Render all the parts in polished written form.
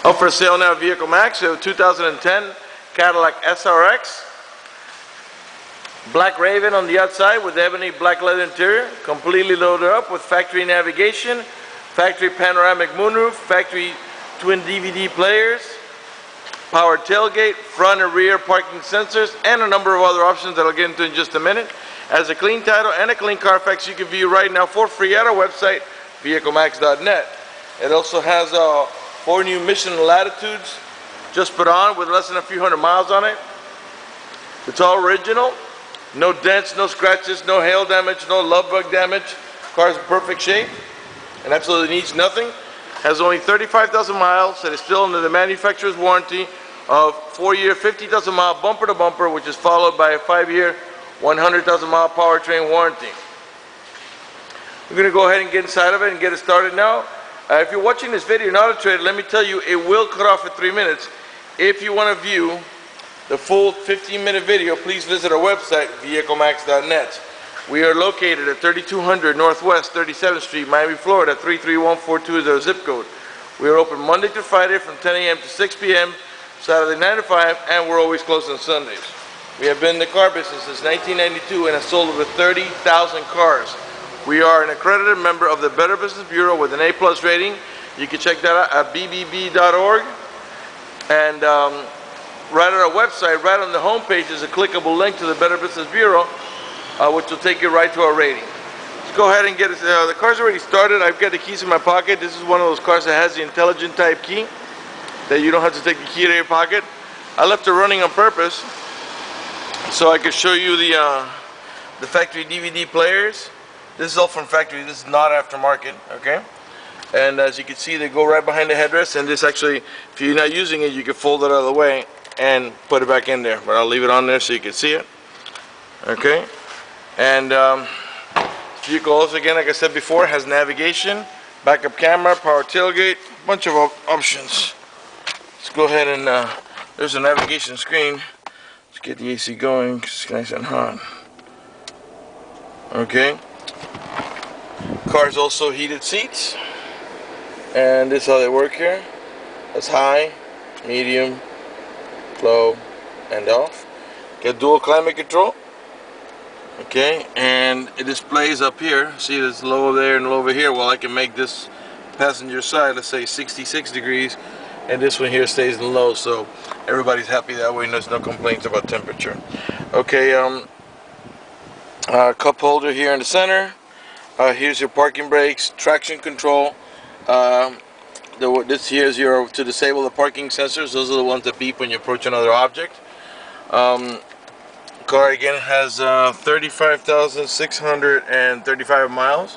Up for sale now, Vehicle Max, a 2010 Cadillac SRX. Black Raven on the outside with ebony black leather interior, completely loaded up with factory navigation, factory panoramic moonroof, factory twin DVD players, power tailgate, front and rear parking sensors, and a number of other options that I'll get into in just a minute. As a clean title and a clean Carfax you can view right now for free at our website, vehiclemax.net. It also has 4 new Michelin latitudes just put on with less than a few hundred miles on it. It's all original. No dents, no scratches, no hail damage, no love bug damage. Car's in perfect shape and absolutely needs nothing. Has only 35,000 miles. It is still under the manufacturer's warranty of 4-year, 50,000 mile bumper to bumper, which is followed by a 5-year, 100,000 mile powertrain warranty. We're going to go ahead and get inside of it and get it started now. If you're watching this video not a trader, let me tell you, it will cut off at 3 minutes. If you want to view the full 15-minute video, please visit our website, vehiclemax.net. We are located at 3200 Northwest 37th Street, Miami, Florida, 33142 zip code. We are open Monday to Friday from 10 a.m. to 6 p.m., Saturday 9 to 5, and we're always closed on Sundays. We have been in the car business since 1992 and have sold over 30,000 cars. We are an accredited member of the Better Business Bureau with an A+ rating. You can check that out at bbb.org. And right on our website, right on the home page, is a clickable link to the Better Business Bureau, which will take you right to our rating. Let's go ahead and get it. The car's already started. I've got the keys in my pocket. This is one of those cars that has the intelligent type key, that you don't have to take the key out of your pocket. I left it running on purpose so I could show you the factory DVD players. This is all from factory. This is not aftermarket, okay? And as you can see, they go right behind the headrest, and this actually, if you're not using it, you can fold it out of the way and put it back in there. But I'll leave it on there so you can see it, okay? And this vehicle also, again, like I said before, has navigation, backup camera, power tailgate, a bunch of options. Let's go ahead and, there's a navigation screen. Let's get the AC going because it's nice and hot. Okay. Car's also heated seats. And this is how they work here. That's high, medium, low, and off. Got dual climate control. Okay, and it displays up here. See, there's low over there and low over here. Well, I can make this passenger side, let's say 66 degrees, and this one here stays in low, so everybody's happy that way and there's no complaints about temperature. Okay, cup holder here in the center. Here's your parking brakes, traction control. This here is your to disable the parking sensors. Those are the ones that beep when you approach another object. Car again has 35,635 miles.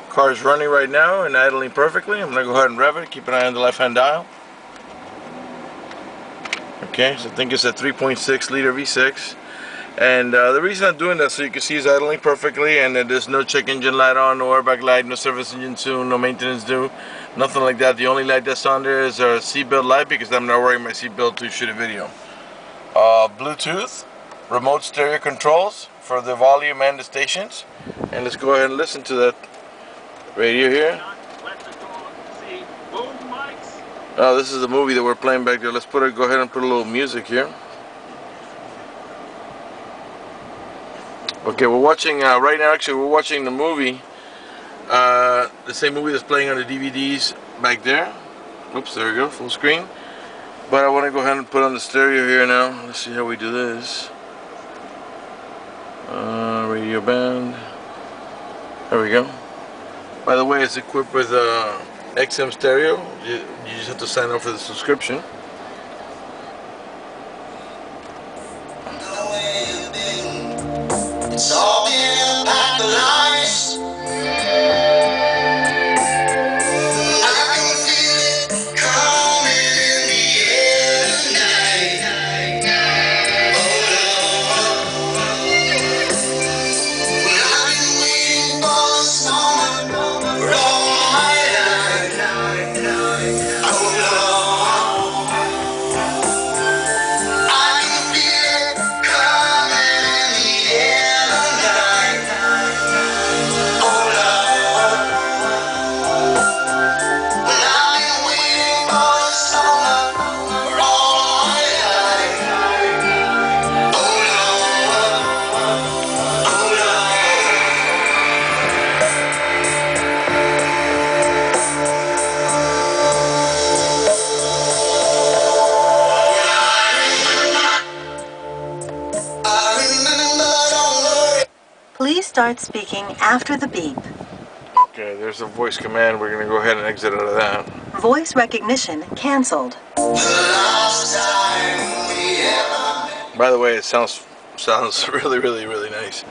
Car is running right now and idling perfectly. I'm going to go ahead and rev it. Keep an eye on the left-hand dial. Okay, so I think it's a 3.6 liter V6. And the reason I'm doing that, so you can see it's idling perfectly, and there's no check engine light on, no airbag light, no service engine soon, no maintenance due, nothing like that. The only light that's on there is a seatbelt light because I'm not wearing my seatbelt to shoot a video. Bluetooth, remote stereo controls for the volume and the stations. And let's go ahead and listen to that radio here. Oh, this is the movie that we're playing back there. Let's go ahead and put a little music here. Okay, we're watching right now. Actually, we're watching the movie, the same movie that's playing on the DVDs back there. Oops, there we go, full screen. But I want to go ahead and put on the stereo here now. Let's see how we do this. Radio band. There we go. By the way, it's equipped with XM stereo. You just have to sign up for the subscription. It's all been about the lies. I can feel it coming in the air tonight. Oh Lord, well, I've been waiting for this moment for all my life. Oh Lord, I can feel it coming in the air tonight. start speaking after the beep. Okay, there's a voice command. We're gonna go ahead and exit out of that. Voice recognition canceled. By the way, it sounds really nice.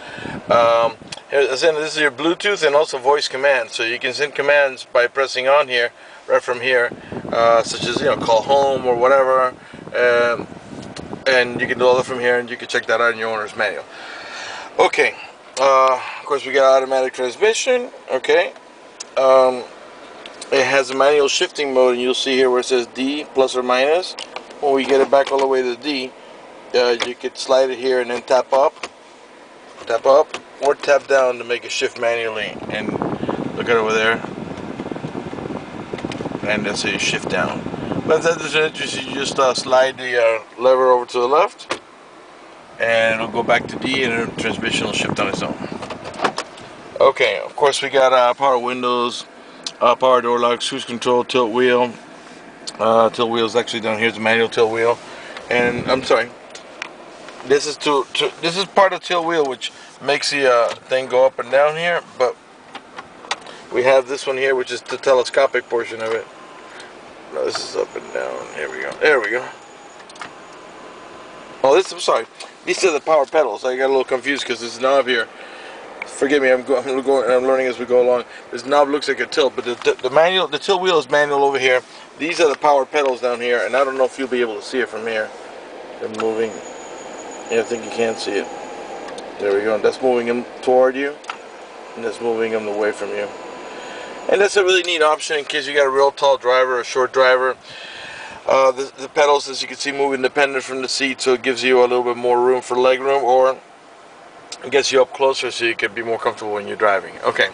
This is your Bluetooth and also voice command. So you can send commands by pressing on here, right from here, such as call home or whatever, and you can do all that from here, and you can check that out in your owner's manual. Okay, of course we got automatic transmission. Okay, it has a manual shifting mode, and you'll see here where it says D plus or minus. When we get it back all the way to D, you could slide it here and then tap up, or tap down to make it shift manually. And look at over there, and that's how you shift down. But if that doesn't interest you, just slide the lever over to the left, and it'll go back to D, and the transmission will shift on its own. Okay, of course we got power windows, power door locks, cruise control, tilt wheel. Tilt wheel is actually down here. It's a manual tilt wheel, and I'm sorry. This is this is part of tilt wheel, which makes the thing go up and down here. But we have this one here, which is the telescopic portion of it. No, this is up and down. Here we go. There we go. Oh, I'm sorry. These are the power pedals. I got a little confused because this knob here. Forgive me. I'm learning as we go along. This knob looks like a tilt, but the tilt wheel is manual over here. These are the power pedals down here, and I don't know if you'll be able to see it from here. They're moving. Yeah, I think you can see it. There we go. That's moving them toward you, and that's moving them away from you. And that's a really neat option in case you got a real tall driver or a short driver. The pedals, as you can see, move independent from the seat, so it gives you a little bit more room for leg room, or it gets you up closer so you can be more comfortable when you're driving. Okay,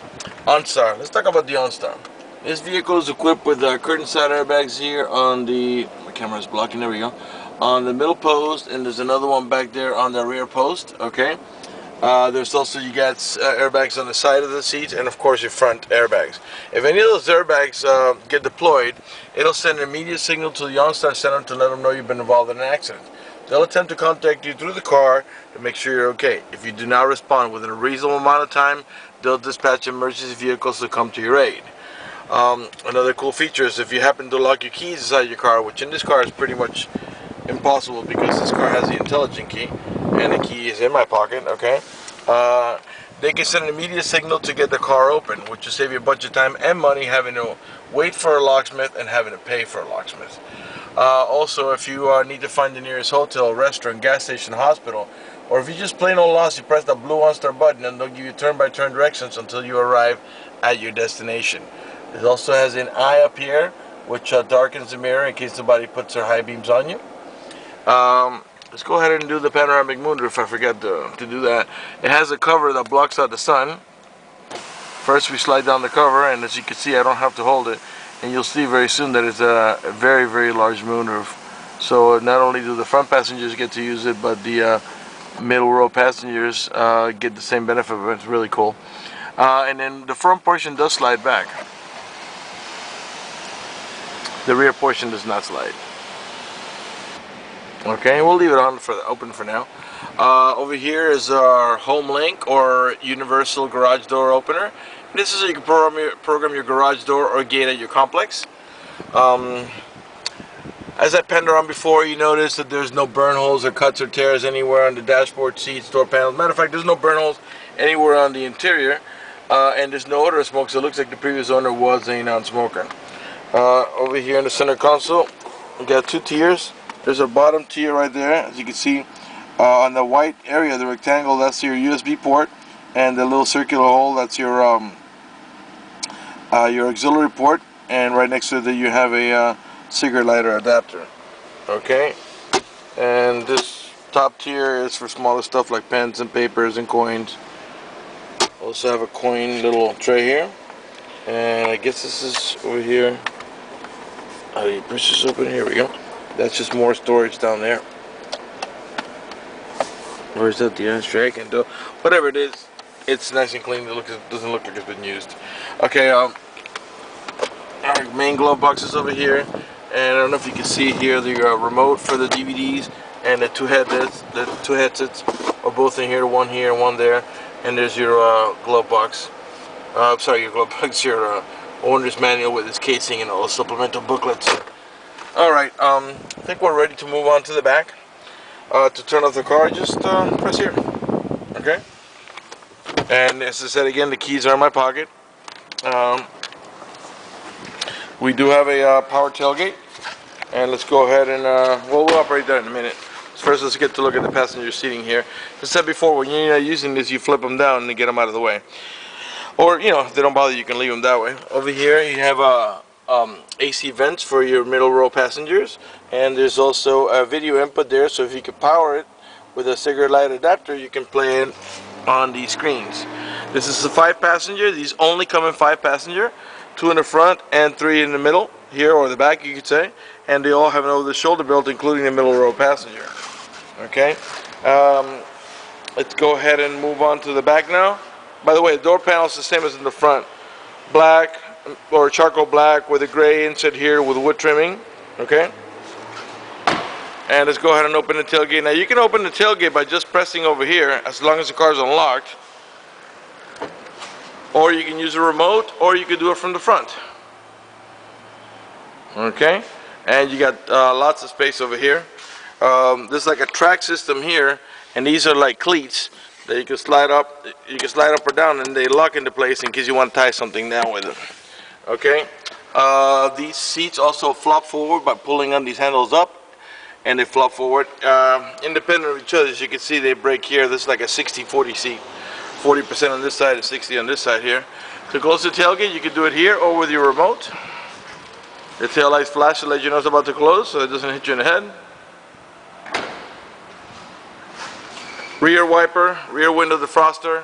OnStar. Let's talk about the OnStar. This vehicle is equipped with curtain side airbags here on the, my camera is blocking, there we go, on the middle post, and there's another one back there on the rear post. Okay, there's also, you got airbags on the side of the seats, and of course your front airbags. If any of those airbags get deployed, it'll send an immediate signal to the OnStar center to let them know you've been involved in an accident. They'll attempt to contact you through the car to make sure you're okay. If you do not respond within a reasonable amount of time, they'll dispatch emergency vehicles to come to your aid. Another cool feature is if you happen to lock your keys inside your car, which in this car is pretty much impossible because this car has the intelligent key, and the key is in my pocket, okay? They can send an immediate signal to get the car open, which will save you a bunch of time and money having to wait for a locksmith and having to pay for a locksmith. Also, if you need to find the nearest hotel, restaurant, gas station, hospital, or if you just plain old lost, you press the blue OnStar button and they'll give you turn-by-turn directions until you arrive at your destination. It also has an eye up here, which darkens the mirror in case somebody puts their high beams on you. Let's go ahead and do the panoramic moonroof. I forgot to do that. It has a cover that blocks out the sun. First we slide down the cover, and as you can see, I don't have to hold it. And you'll see very soon that it's a very large moonroof. So not only do the front passengers get to use it, but the middle row passengers get the same benefit of it. It's really cool. And then the front portion does slide back. The rear portion does not slide. Okay, we'll leave it on open for now. Over here is our HOMELINK, or universal garage door opener. This is so you can program your garage door or gate at your complex. As I panned around before, you notice that there's no burn holes or cuts or tears anywhere on the dashboard, seats, door panels. Matter of fact, there's no burn holes anywhere on the interior, and there's no odor of smoke, so it looks like the previous owner was a non-smoker. Over here in the center console, we got two tiers. There's a bottom tier right there, as you can see. On the white area, the rectangle, that's your USB port, and the little circular hole, that's your auxiliary port, and right next to it you have a cigarette lighter adapter. Okay, and this top tier is for smaller stuff like pens and papers and coins. Also have a coin little tray here, and I guess this is over here. How do you push this open? Here we go. That's just more storage down there. Or is that the ashtray? I can do whatever it is. It's nice and clean. It doesn't look like it's been used. Okay, our main glove box is over here, and I don't know if you can see here the remote for the DVDs and the two headsets are both in here. One here and one there. And there's your glove box. Sorry, your glove box, your owner's manual with its casing and all the supplemental booklets. Alright, I think we're ready to move on to the back. To turn off the car, just press here. Okay? And as I said again, the keys are in my pocket. We do have a power tailgate. And let's go ahead and, we'll operate that in a minute. First, let's get to look at the passenger seating here. As I said before, when you're not using this, you flip them down and get them out of the way. Or, you know, if they don't bother you, can leave them that way. Over here, you have AC vents for your middle row passengers. And there's also a video input there, so if you could power it with a cigarette light adapter, you can play it on these screens. This is a 5-passenger. These only come in 5-passenger. 2 in the front and 3 in the middle, here, or the back, you could say. And they all have an over-the-shoulder built, including the middle row passenger. Okay, let's go ahead and move on to the back now. By the way, the door panel is the same as in the front. Black, or charcoal black, with a gray inset here with wood trimming. Okay, and let's go ahead and open the tailgate. Now you can open the tailgate by just pressing over here, as long as the car is unlocked. Or you can use a remote, or you could do it from the front. Okay, and you got lots of space over here. There's like a track system here, and these are like cleats that you can slide up. You can slide up or down, and they lock into place in case you want to tie something down with them. Okay. These seats also flop forward by pulling on these handles up, and they flop forward independent of each other. As you can see, they break here. This is like a 60-40 seat, 40% on this side and 60 on this side here. To close the tailgate, you can do it here or with your remote. The tail lights flash to let you know it's about to close, so it doesn't hit you in the head. Rear wiper, rear window defroster.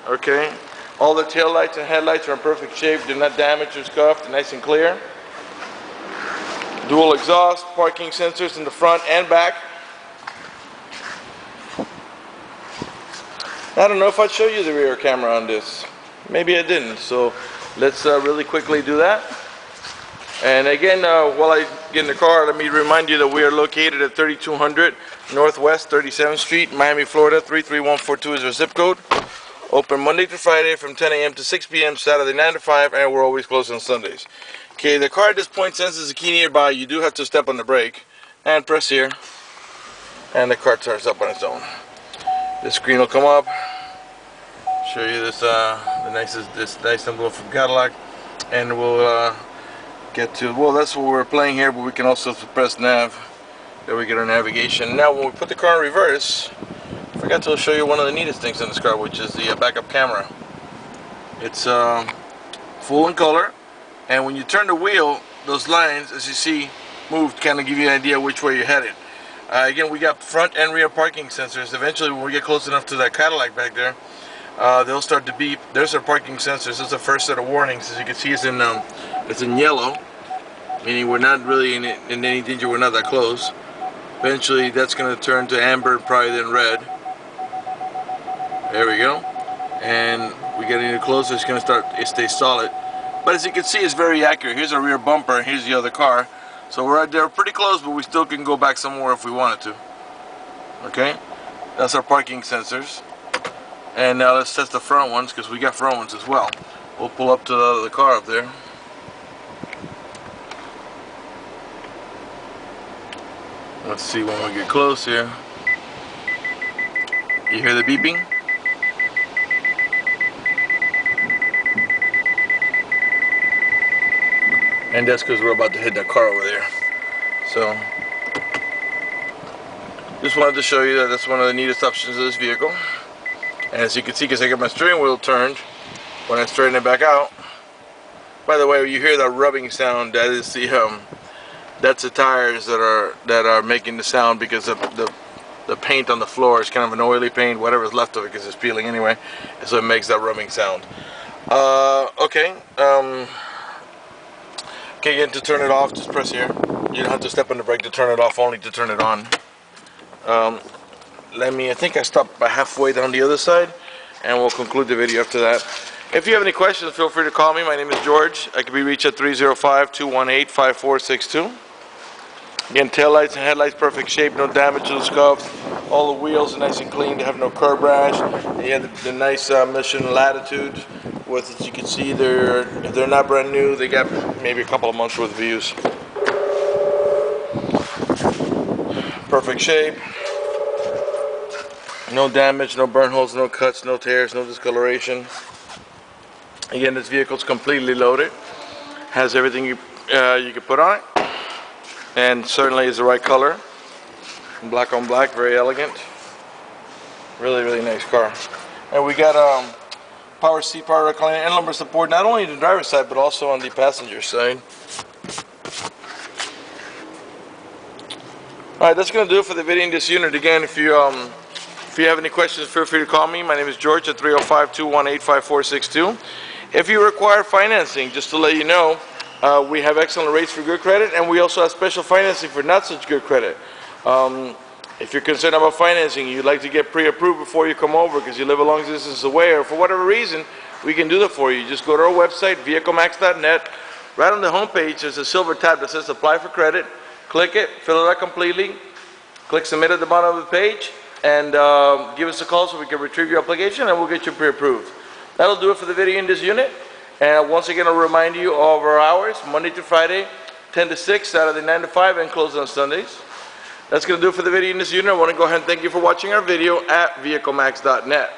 Okay. All the tail lights and headlights are in perfect shape. They're not damaged or scuffed. They're nice and clear. Dual exhaust, parking sensors in the front and back. I don't know if I'd show you the rear camera on this. Maybe I didn't. So let's really quickly do that. And again, while I get in the car, let me remind you that we are located at 3200 Northwest 37th Street, Miami, Florida. 33142 is our zip code. Open Monday to Friday from 10 a.m. to 6 p.m., Saturday 9 to 5, and we're always closed on Sundays. Okay, the car at this point senses a key nearby. You do have to step on the brake and press here, and the car starts up on its own. The screen will come up. Show you this this nice envelope from Cadillac, and we'll get to, well, that's what we're playing here, but we can also press nav. There we get our navigation. Now when we put the car in reverse, I forgot to show you one of the neatest things in this car, which is the backup camera. It's full in color, and when you turn the wheel, those lines, as you see, moved, kind of give you an idea which way you're headed. Again, we got front and rear parking sensors. Eventually, when we get close enough to that Cadillac back there, they'll start to beep. There's our parking sensors. This is the first set of warnings. As you can see, it's in yellow, meaning we're not really in any danger. We're not that close. Eventually, that's going to turn to amber, probably then red. There we go. And we get any closer, it's going to start. It stays solid. But as you can see, it's very accurate. Here's our rear bumper, and here's the other car. So we're right there, pretty close, but we still can go back somewhere if we wanted to. Okay, that's our parking sensors. And now let's test the front ones, because we got front ones as well. We'll pull up to the other car up there. Let's see when we get close here. You hear the beeping? And that's because we're about to hit that car over there. So, just wanted to show you that that's one of the neatest options of this vehicle. And as you can see, because I got my steering wheel turned, when I straighten it back out. By the way, you hear that rubbing sound. That is the that's the tires that are making the sound, because the paint on the floor is kind of an oily paint, whatever's left of it, because it's peeling anyway, and so it makes that rubbing sound. Okay. Okay, again, to turn it off, just press here. You don't have to step on the brake to turn it off, only to turn it on. I think I stopped by halfway down the other side, and we'll conclude the video after that. If you have any questions, feel free to call me. My name is George. I can be reached at 305-218-5462. Again, tail lights and headlights, perfect shape, no damage to the scuffs. All the wheels are nice and clean, they have no curb rash. They have the nice Michelin latitude with, as you can see, if they're not brand new, they got maybe a couple of months worth of use. Perfect shape. No damage, no burn holes, no cuts, no tears, no discoloration. Again, this vehicle is completely loaded. Has everything you can put on it. And certainly is the right color. Black on black, very elegant. Really, really nice car. And we got power seat, power recliner, and lumbar support, not only on the driver's side, but also on the passenger side. Alright, that's going to do it for the video in this unit. Again, if you have any questions, feel free to call me. My name is George at 305-218-5462. If you require financing, just to let you know, we have excellent rates for good credit, and we also have special financing for not such good credit. If you're concerned about financing, you'd like to get pre-approved before you come over because you live a long distance away, or for whatever reason, we can do that for you. Just go to our website, vehiclemax.net. Right on the homepage, there's a silver tab that says Apply for Credit. Click it, fill it out completely, click Submit at the bottom of the page, and give us a call so we can retrieve your application and we'll get you pre-approved. That'll do it for the video in this unit. And once again, I'll remind you of our hours, Monday to Friday, 10 to 6, Saturday 9 to 5, and closed on Sundays. That's going to do it for the video in this unit. I want to go ahead and thank you for watching our video at vehiclemax.net.